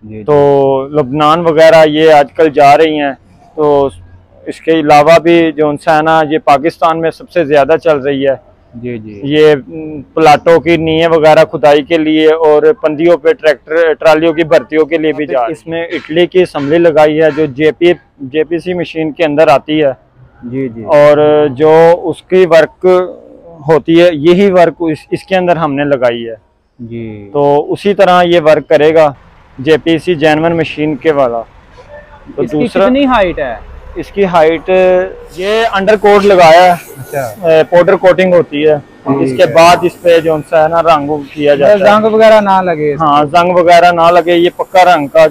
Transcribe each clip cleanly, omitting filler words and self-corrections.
जी तो लबनान वगैरह ये आजकल जा रही हैं। तो इसके अलावा भी जो है ना, ये पाकिस्तान में सबसे ज़्यादा चल रही है। जी जी ये प्लाटों की नींव वगैरह खुदाई के लिए और पंदियों पे ट्रैक्टर ट्रालियों की भर्तियों के लिए भी जा रही है। इसमें इटली की असम्बली लगाई है जो जेपीसी मशीन के अंदर आती है। जी जी और जो उसकी वर्क होती है, यही वर्क इसके अंदर हमने लगाई है। जी। तो उसी तरह ये वर्क करेगा जेपीसी जेनवन मशीन के वाला। तो इसकी दूसरा, कितनी हाइट है? इसकी हाइट, ये अंडर कोट लगाया है। अच्छा, पाउडर कोटिंग होती है। इसके बाद इस पे जो है ना रंग किया जाता है, जंग वगैरह ना लगे। हाँ, जंग वगैरह ना लगे, ये पक्का रंग का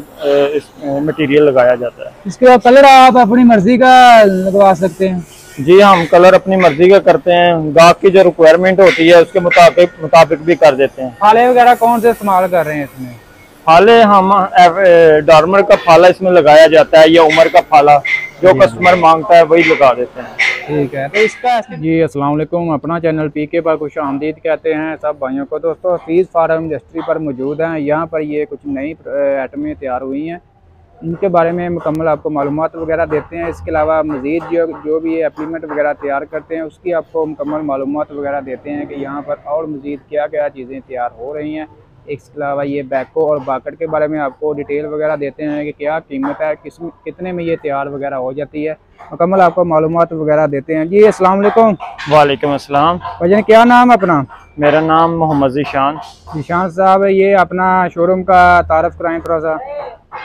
मटेरियल लगाया जाता है। इसके कलर आप अपनी मर्जी का लगवा सकते हैं? जी, हम कलर अपनी मर्जी का करते हैं, गाहक की जो रिक्वायरमेंट होती है उसके मुताबिक भी कर देते हैं। फाले वगैरह कौन से इस्तेमाल कर रहे हैं इसमें? फाले हम डॉर्मर का फाला इसमें लगाया जाता है, या उमर का फाला, जो कस्टमर मांगता है वही लगा देते हैं। ठीक है। तो इसका जी अस्सलाम वालेकुम, अपना चैनल पीके पर खुश आमदीद कहते हैं सब भाइयों को। दोस्तों, हफीज़ फार्म इंडस्ट्री पर मौजूद हैं। यहाँ पर ये कुछ नई आइटमें तैयार हुई हैं, इनके बारे में मुकम्मल आपको मालूमात वगैरह देते हैं। इसके अलावा मज़ीद जो भी एप्लीमेंट वगैरह तैयार करते हैं उसकी आपको मुकम्मल मालूमात वगैरह देते हैं कि यहाँ पर और मज़ीद क्या क्या चीज़ें तैयार हो रही हैं। इसके अलावा ये बैको और बाकट के बारे में आपको डिटेल वगैरह देते हैं कि क्या कीमत है, कितने में ये तैयार वगैरह हो जाती है, मुकम्मल आपको मालूमात वगैरह देते हैं। जी अस्सलाम वालेकुम। वालेकुम अस्सलाम। भाईजान, क्या नाम है अपना? मेरा नाम मोहम्मद ज़ीशान। ज़ीशान साहब, ये अपना शोरूम का तारफ़ कराएँ थोड़ा सा।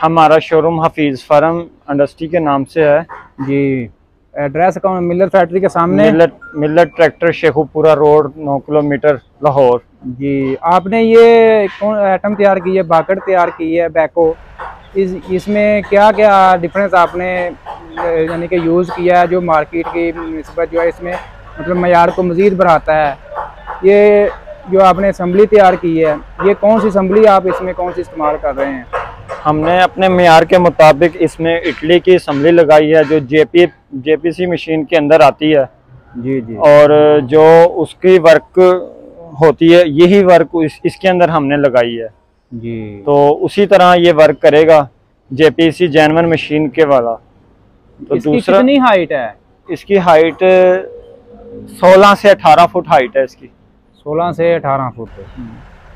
हमारा शोरूम हफीज़ फार्म इंडस्ट्री के नाम से है जी। एड्रेस कौन? मिलर फैक्ट्री के सामने, Miller tractor Sheikhupura road 9 kilometre Lahore. जी। आपने ये कौन आइटम तैयार की है? बाकट तैयार की है, बैको। इसमें क्या क्या डिफरेंस आपने यानी कि यूज़ किया है जो मार्केट की निस्बत जो है इसमें मतलब मयार को मज़ीद बढ़ाता है? ये जो आपने असम्बली तैयार की है, ये कौन सी असम्बली आप इसमें कौन सी इस्तेमाल कर रहे हैं? हमने अपने मेयार के मुताबिक इसमें इटली की असम्बली लगाई है जो जेपीसी मशीन के अंदर आती है। जी जी। और जो उसकी वर्क होती है, यही वर्क इसके अंदर हमने लगाई है। जी। तो उसी तरह ये वर्क करेगा जेपीसी जेनवन मशीन के वाला। तो इसकी दूसरा, कितनी हाइट है? इसकी हाइट 16 से 18 फुट हाइट है इसकी। 16 से 18 फुट।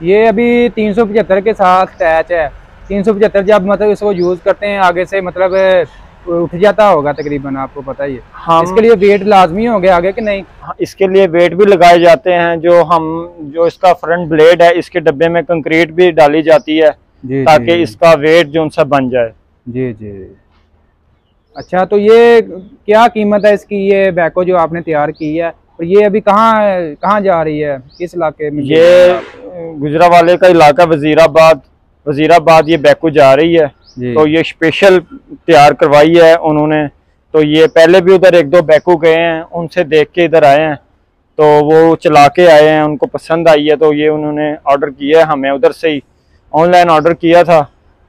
ये अभी 375 के साथ अटैच है। 375 जब मतलब इसको यूज़ करते हैं आगे से मतलब उठ जाता होगा तकरीबन, आपको पता ही है। हाँ, इसके लिए वेट लाजमी हो गया आगे कि नहीं? हाँ, इसके लिए वेट भी लगाए जाते हैं। जो इसका फ्रंट ब्लेड है, इसके डब्बे में कंक्रीट भी डाली जाती है ताकि इसका वेट जो सा बन जाए। जी जी। अच्छा, तो ये क्या कीमत है इसकी, ये बैको जो आपने तैयार की है, और ये अभी कहाँ जा रही है, किस इलाके में? ये गुजरावाले का इलाका वजीराबाद ये बैको जा रही है। तो ये स्पेशल तैयार करवाई है उन्होंने। तो ये पहले भी उधर 1-2 बैको गए हैं, उनसे देख के इधर आए हैं, तो वो चला के आए हैं, उनको पसंद आई है, तो ये उन्होंने ऑर्डर किया है। हमें उधर से ही ऑनलाइन ऑर्डर किया था,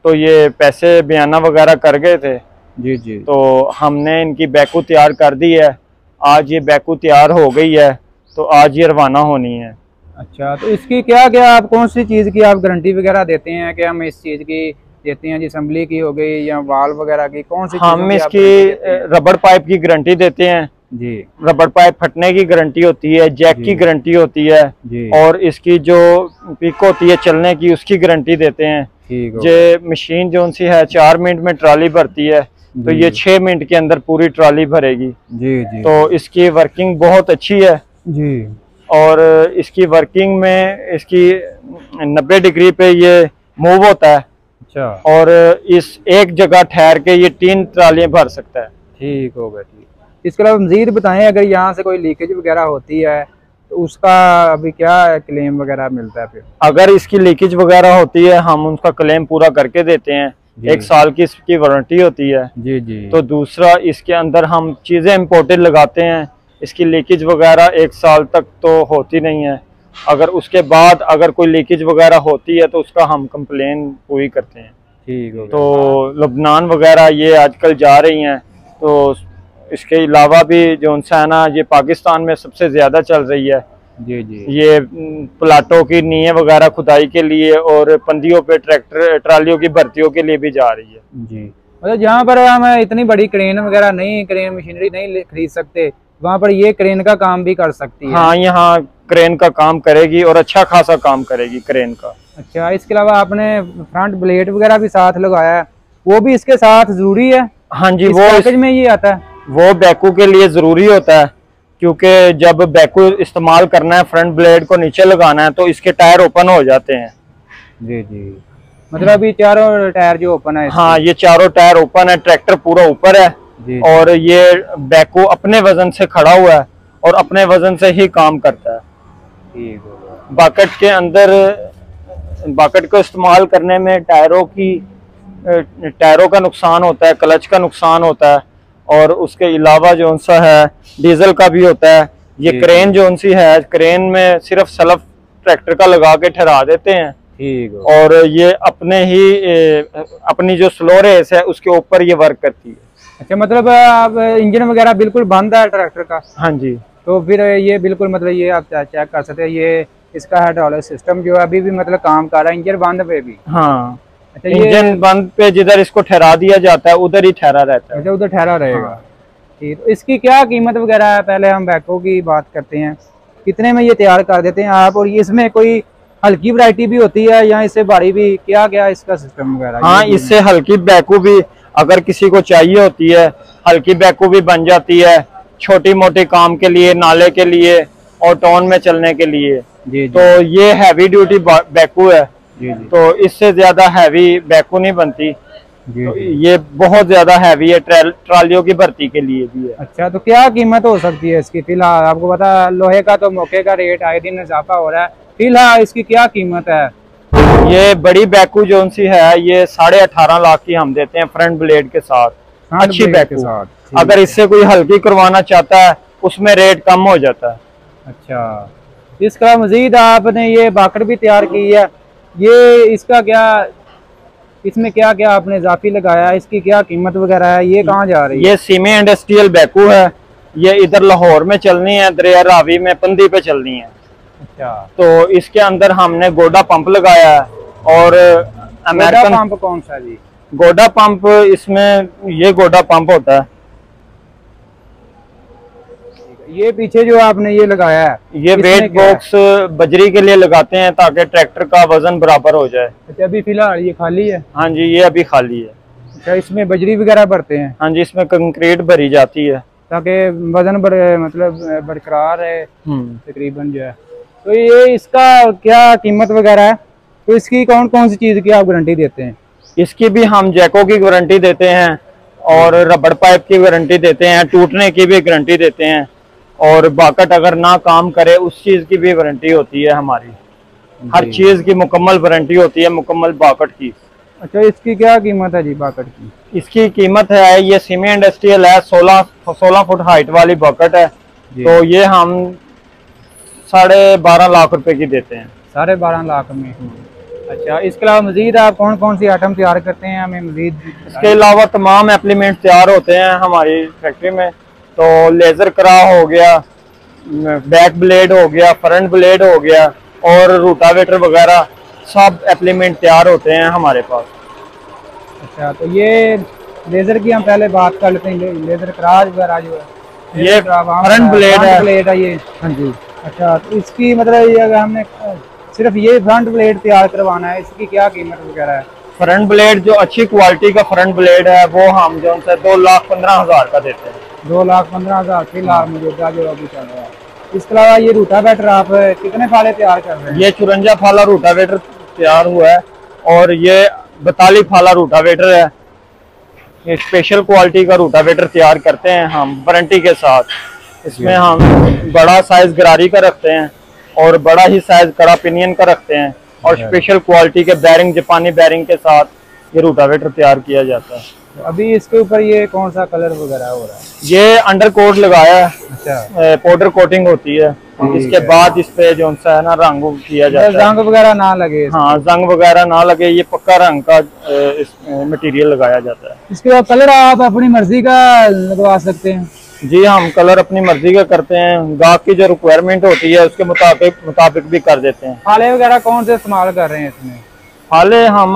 तो ये पैसे बयाना वगैरह कर गए थे। जी जी। तो हमने इनकी बैको तैयार कर दी है। आज ये बैको तैयार हो गई है, तो आज ये रवाना होनी है। अच्छा, तो इसकी क्या क्या आप कौन सी चीज़ की आप गारंटी वगैरह देते हैं कि हम इस चीज़ की देते हैं, जी असम्बली की हो गई या वाल वगैरह की, कौन सी? हम इसकी रबड़ पाइप की गारंटी देते हैं जी। रबड़ पाइप फटने की गारंटी होती है, जैक की गारंटी होती है जी। और इसकी जो पिक होती है चलने की, उसकी गारंटी देते हैं। ये मशीन जो सी है 4 मिनट में ट्राली भरती है, तो ये 6 मिनट के अंदर पूरी ट्राली भरेगी जी जी। तो इसकी वर्किंग बहुत अच्छी है जी। और इसकी वर्किंग में इसकी 90 डिग्री पे ये मूव होता है। अच्छा। और इस एक जगह ठहर के ये 3 ट्रालियां भर सकता है। ठीक होगा, ठीक। इसके अलावा मज़ीद बताएं, अगर यहाँ से कोई लीकेज वगैरह होती है तो उसका अभी क्या क्लेम वगैरह मिलता है? फिर अगर इसकी लीकेज वगैरह होती है, हम उसका क्लेम पूरा करके देते हैं। 1 साल की इसकी वारंटी होती है जी जी। तो दूसरा, इसके अंदर हम चीज़ें इम्पोर्टेड लगाते हैं, इसकी लीकेज वगैरह 1 साल तक तो होती नहीं है। अगर उसके बाद अगर कोई लीकेज वगैरह होती है तो उसका हम कंप्लेन पूरी करते हैं। ठीक है। तो लबनान वगैरह ये आजकल जा रही हैं, तो इसके अलावा भी जो है ना, ये पाकिस्तान में सबसे ज़्यादा चल रही है। जी जी। ये प्लाटों की नींव वगैरह खुदाई के लिए और पंदियों पे ट्रैक्टर ट्रालियों की भर्तियों के लिए भी जा रही है जी। मतलब जहाँ पर हम इतनी बड़ी क्रेन वगैरह नहीं, क्रेन मशीनरी नहीं खरीद सकते, वहाँ पर ये क्रेन का काम भी कर सकती है। हाँ, यहाँ क्रेन का काम करेगी और अच्छा खासा काम करेगी क्रेन का। अच्छा, इसके अलावा आपने फ्रंट ब्लेड वगैरह भी साथ लगाया है, वो भी इसके साथ जरूरी है? हाँ जी, इस वो पैकेज में ये आता है? वो बैकू के लिए जरूरी होता है, क्योंकि जब बैकू इस्तेमाल करना है, फ्रंट ब्लेड को नीचे लगाना है, तो इसके टायर ओपन हो जाते हैं। जी जी। मतलब ये चारों टायर जो ओपन है? हाँ, ये चारों टायर ओपन है, ट्रैक्टर पूरा ऊपर है और ये बैकू अपने वजन से खड़ा हुआ है और अपने वजन से ही काम करता है। ठीक है। बकेट के अंदर, बकेट को इस्तेमाल करने में टायरों का नुकसान होता है, क्लच का नुकसान होता है और उसके अलावा जो सा है डीजल का भी होता है। ये क्रेन जो सी है, क्रेन में सिर्फ सलफ ट्रैक्टर का लगा के ठहरा देते हैं। ठीक है। और ये अपनी जो स्लो रेस है उसके ऊपर ये वर्क करती है। अच्छा, मतलब अब इंजन वगैरह बिल्कुल बंद है ट्रैक्टर का? हाँ जी। तो फिर ये बिल्कुल मतलब ये आप चेक कर सकते हैं, ये इसका हाइड्रोलिक सिस्टम जो है अभी भी मतलब काम कर रहा है इंजन बंद पे भी? हाँ। अच्छा, इंजन बंद पे जिधर इसको ठहरा दिया जाता है उधर ही ठहरा रहता है। अच्छा, उधर ठहरा रहेगा। हाँ। ठीक, तो इसकी क्या कीमत वगैरह है? पहले हम बैको की बात करते हैं, कितने में ये तैयार कर देते हैं आप? और इसमें कोई हल्की वैरायटी भी होती है या इससे भारी भी, क्या इसका सिस्टम वगैरह? हाँ, इससे हल्की बैकू भी अगर किसी को चाहिए होती है, हल्की बैकू भी बन जाती है, छोटी मोटी काम के लिए, नाले के लिए और टाउन में चलने के लिए। जी। तो ये हैवी ड्यूटी बैकू है। जी। तो इससे ज्यादा हैवी बैकू नहीं बनती। जी। तो ये बहुत ज्यादा हैवी है, ट्रालियों की भर्ती के लिए भी है। अच्छा, तो क्या कीमत हो सकती है इसकी फिलहाल? आपको पता लोहे का तो मौके का रेट आए दिन इजाफा हो रहा है, फिलहाल इसकी क्या कीमत है? ये बड़ी बैकू जो सी है ये 18.5 लाख की हम देते हैं फ्रंट ब्लेड के साथ, अच्छी बैकू। अगर इससे कोई हल्की करवाना चाहता है उसमें रेट कम हो जाता है। अच्छा, इसका मजीद आपने ये बाकड़ भी तैयार की है, ये इसका क्या, इसमें क्या क्या आपने इजाफी लगाया है? इसकी क्या कीमत वगैरह है? ये कहाँ जा रही है? ये सेमी इंडस्ट्रियल बैकू है, ये इधर लाहौर में चलनी है, दरिया रावी में पंदी पे चलनी है। अच्छा, तो इसके अंदर हमने गोडा पंप लगाया है। और अमेरिकन पंप कौन सा जी? गोडा पंप, इसमें ये गोडा पंप होता है। ये पीछे जो आपने ये लगाया है, ये वेट बॉक्स बजरी के लिए लगाते हैं ताकि ट्रैक्टर का वजन बराबर हो जाए। अच्छा, अभी फिलहाल ये खाली है? हाँ जी, ये अभी खाली है। अच्छा, इसमें बजरी वगैरह भरते हैं? हाँ जी, इसमें कंक्रीट भरी जाती है ताकि वजन मतलब बरकरार है तकरीबन जो है। तो ये इसका क्या कीमत वगैरह है? तो इसकी कौन कौन सी चीज की आप गारंटी देते हैं? इसकी भी हम जैको की गारंटी देते हैं और रबड़ पाइप की गारंटी देते हैं, टूटने की भी गारंटी देते हैं और बाकट अगर ना काम करे उस चीज की भी वारंटी होती है हमारी। हर चीज की मुकम्मल वारंटी होती है, मुकम्मल बाकट की। अच्छा, इसकी क्या कीमत है जी बाकट की? इसकी कीमत है, ये सेमी इंडस्ट्रियल है, 16 फुट हाइट वाली बाकट है। तो ये हम 12.5 लाख रुपए की देते हैं। 12.5 लाख में? अच्छा, इसके अलावा मजीद आप कौन कौन सी आइटम तैयार करते हैं? हमें मजीद इसके अलावा तमाम एप्लीमेंट तैयार होते हैं हमारी फैक्ट्री में। तो लेजर करा हो गया, बैक ब्लेड हो गया, फ्रंट ब्लेड हो गया और रूटावेटर वगैरह सब एप्लीमेंट तैयार होते हैं हमारे पास। अच्छा, तो ये लेजर की हम पहले बात कर लेते हैं। लेजर कराज वगैरह जो है, ये फ्रंट ब्लेड है ये? हाँ जी। अच्छा, तो इसकी मतलब ये अगर हमने सिर्फ ये फ्रंट ब्लेड तैयार करवाना है, इसकी क्या कीमत वगैरह है? फ्रंट ब्लेड जो अच्छी क्वालिटी का फ्रंट ब्लेड है वो हम जो 2,15,000 का देते हैं। 2,15,000 फिलहाल मौजूदा जो अभी चल रहा है। इसके अलावा ये रूटावेटर आप कितने फाले तैयार कर रहे हैं? ये 54 फाला रूटावेटर तैयार हुआ है और ये 42 फाला रूटावेटर है। ये स्पेशल क्वालिटी का रूटावेटर तैयार करते हैं हम वारंटी के साथ। इसमें हम बड़ा साइज गरारी का रखते हैं और बड़ा ही साइज कड़ा पिनियन का रखते हैं और स्पेशल क्वालिटी के बैरिंग, जापानी बैरिंग के साथ ये रूटावेटर तैयार किया जाता है। अभी इसके ऊपर ये कौन सा कलर वगैरह हो रहा है? ये अंडर कोट लगाया है। अच्छा, पाउडर कोटिंग होती है। इसके बाद इस पे जो सा है ना रंग किया जाता है, जंग वगैरह ना लगे। हाँ, जंग वगैरह ना लगे, ये पक्का रंग का मटेरियल लगाया जाता है। इसके बाद कलर आप अपनी मर्जी का लगवा सकते हैं? जी हम कलर अपनी मर्जी का करते हैं, गाहक की जो रिक्वायरमेंट होती है उसके मुताबिक भी कर देते हैं। फाले वगैरह कौन से इस्तेमाल कर रहे हैं इसमें? फाले हम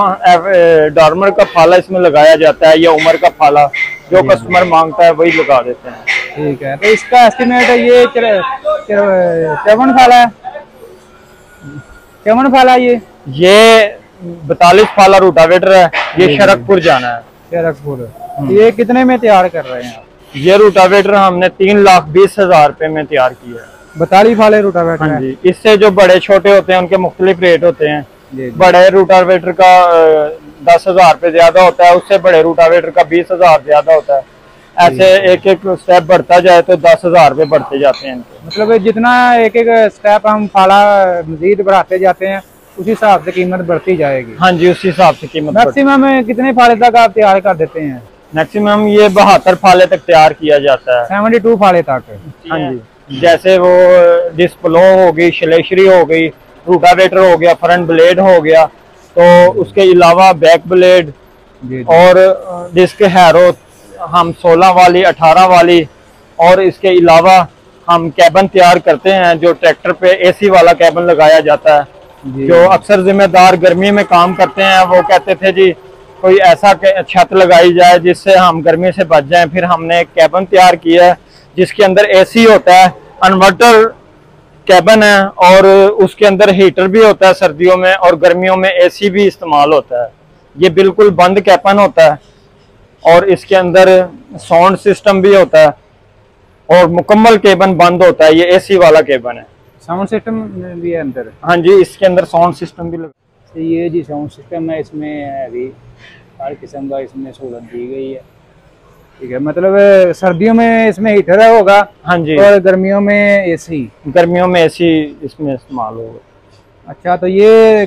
डॉर्मर का फाला इसमें लगाया जाता है या उमर का फाला, जो कस्टमर मांगता है वही लगा देते हैं। ठीक है, तो इसका एस्टिमेट है ये चौवन फाला है, चौवन फाला ये 42 फाला रूटावेटर है, ये शरकपुर जाना है। शरकपुर। ये कितने में तैयार कर रहे हैं आप? ये रूटावेटर हमने 3,20,000 रुपए में तैयार किया है। 42 फाले रूटावेटर। हाँ जी, इससे जो बड़े छोटे होते हैं उनके मुख्तलिफ रेट होते हैं। बड़े रूटावेटर का 10,000 रुपए ज्यादा होता है, उससे बड़े रूटावेटर का 20,000 ज्यादा होता है। ऐसे एक एक स्टेप बढ़ता जाए तो 10,000 रुपए बढ़ते जाते हैं इनके। मतलब जितना एक एक स्टेप हम फाला मजीद बढ़ाते जाते हैं उसी हिसाब से कीमत बढ़ती जाएगी। हाँ जी, उसी हिसाब से कीमत। मैक्सिमम कितने फाले तक आप तैयार कर देते हैं? मैक्सिमम ये 72 फाले तक तैयार किया जाता है। 72 फाले तक। हाँ जी, जैसे वो डिस्प्लो हो गई, शलेशरी हो गई, रूटावेटर हो गया, फ्रंट ब्लेड हो गया, तो उसके अलावा बैक ब्लेड और डिस्क हैरो हम 16 वाली, 18 वाली, और इसके अलावा हम कैबन तैयार करते हैं जो ट्रैक्टर पे एसी वाला कैबन लगाया जाता है। जो अक्सर जिम्मेदार गर्मी में काम करते हैं वो कहते थे जी कोई ऐसा छत लगाई जाए जिससे हम गर्मी से बच जाएं। फिर हमने एक कैबन तैयार किया है जिसके अंदर एसी होता है, इन्वर्टर कैबन है, और उसके अंदर हीटर भी होता है सर्दियों में, और गर्मियों में एसी भी इस्तेमाल होता है। ये बिल्कुल बंद कैबन होता है और इसके अंदर साउंड सिस्टम भी होता है और मुकम्मल केबन बंद होता है। ये एसी वाला केबन है। साउंड सिस्टम भी है अंदर? हाँ जी, इसके अंदर साउंड सिस्टम भी लगा। तो ये जी साउंड सिस्टम है, इसमें अभी हर किस्म का इसमें सहूलत दी गई है। ठीक है, मतलब सर्दियों में इसमें हीटर होगा। हाँ जी, और गर्मियों में एसी। गर्मियों में एसी इसमें इस्तेमाल होगा। अच्छा, तो ये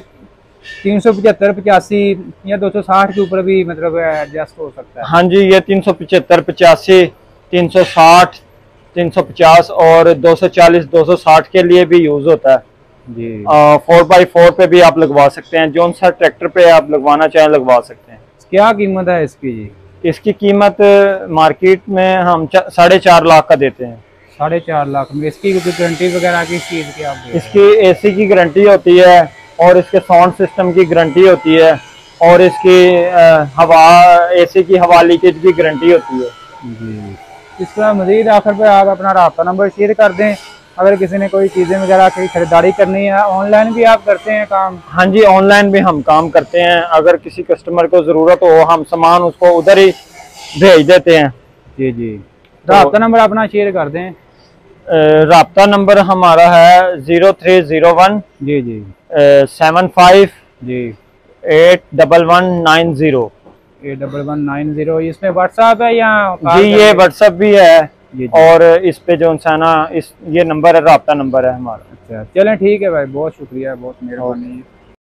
375, 85 या 260 के ऊपर भी मतलब एडजस्ट हो सकता है? हाँ जी, ये 375, 85, 360, 350 और 240, 260 के लिए भी यूज होता है जी। 4x4 पे भी आप लगवा सकते हैं, जो सा ट्रैक्टर पे आप लगवाना चाहें लगवा सकते हैं। क्या कीमत है इसकी जी? इसकी कीमत मार्केट में हम 4.5 लाख का देते हैं। 4.5 लाख में? इसकी गारंटी वगैरह किस चीज की आप देते हैं? इसकी एसी की गारंटी होती है और इसके साउंड सिस्टम की गारंटी होती है और इसकी हवा, एसी की हवा लीकेज की गारंटी होती है जी। इसका मजीद आखिर पे आप अपना राब्ता नंबर शेयर कर दें, अगर किसी ने कोई चीज़ें वगैरह की खरीदारी करनी है। ऑनलाइन भी आप करते हैं काम? हाँ जी, ऑनलाइन भी हम काम करते हैं। अगर किसी कस्टमर को ज़रूरत हो हम सामान उसको उधर ही भेज देते हैं। जी जी, राब्ता नंबर अपना शेयर कर दें। राब्ता नंबर हमारा है 0301 जी जी 75 जी 81190। 81190। इसमें व्हाट्सएप है या? जी, ये व्हाट्सएप भी है और इस पे जो ये नंबर है, राब्ता नंबर है हमारा। अच्छा, चलें ठीक है भाई, बहुत शुक्रिया, बहुत मेहरबानी।